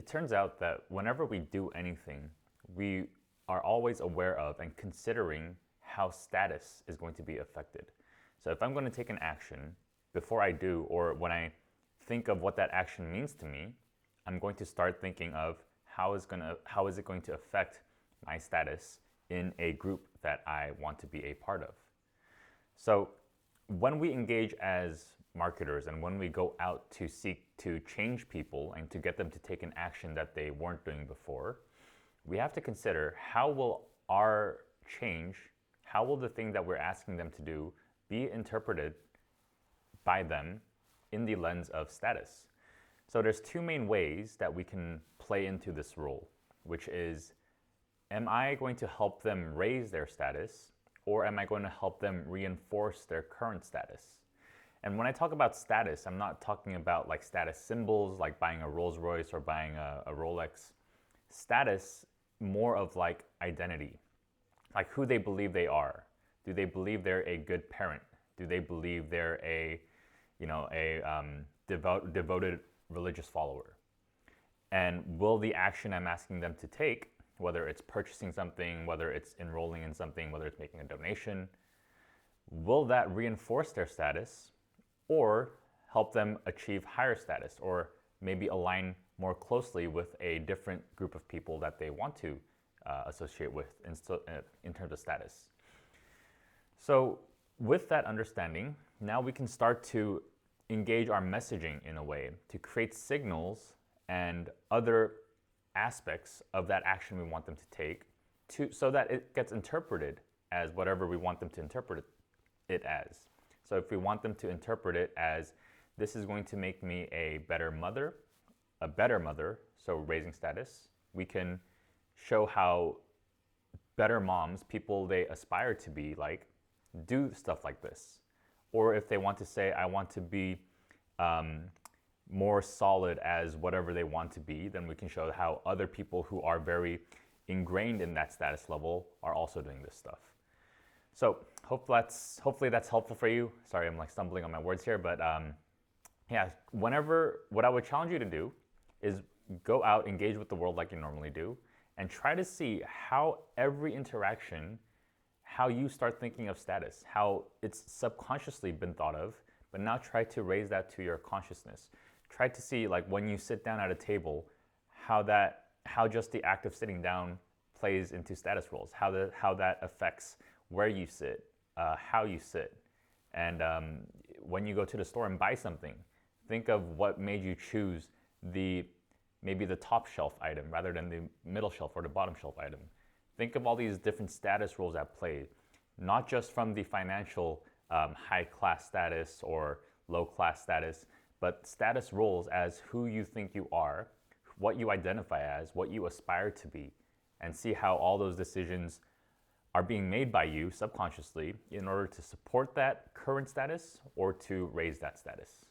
It turns out that whenever we do anything, we are always aware of and considering how status is going to be affected. So if I'm going to take an action, before I do, or when I think of what that action means to me, I'm going to start thinking of how is it going to affect my status in a group that I want to be a part of. So when we engage as marketers and when we go out to seek to change people and to get them to take an action that they weren't doing before, we have to consider how will our change, how will the thing that we're asking them to do be interpreted by them in the lens of status. So there's two main ways that we can play into this role, which is, am I going to help them raise their status, or am I going to help them reinforce their current status? And when I talk about status, I'm not talking about like status symbols, like buying a Rolls Royce or buying a Rolex. Status, more of like identity, like who they believe they are. Do they believe they're a good parent? Do they believe they're a devoted religious follower? And will the action I'm asking them to take, whether it's purchasing something, whether it's enrolling in something, whether it's making a donation, will that reinforce their status or help them achieve higher status, or maybe align more closely with a different group of people that they want to associate with in terms of status? So with that understanding, now we can start to engage our messaging in a way to create signals and other aspects of that action we want them to take so that it gets interpreted as whatever we want them to interpret it as. So if we want them to interpret it as, this is going to make me a better mother, so raising status, we can show how better moms, people they aspire to be like, do stuff like this. Or if they want to say, I want to be more solid as whatever they want to be, then we can show how other people who are very ingrained in that status level are also doing this stuff. So hopefully that's helpful for you. Sorry, I'm like stumbling on my words here, but yeah, what I would challenge you to do is go out, engage with the world like you normally do, and try to see how every interaction, how you start thinking of status, how it's subconsciously been thought of, but now try to raise that to your consciousness. Try to see, like, when you sit down at a table, how just the act of sitting down plays into status roles, how that affects where you sit, how you sit. And when you go to the store and buy something, think of what made you choose maybe the top shelf item rather than the middle shelf or the bottom shelf item. Think of all these different status roles at play, not just from the financial high class status or low class status, but status roles as who you think you are, what you identify as, what you aspire to be, and see how all those decisions are being made by you subconsciously in order to support that current status or to raise that status.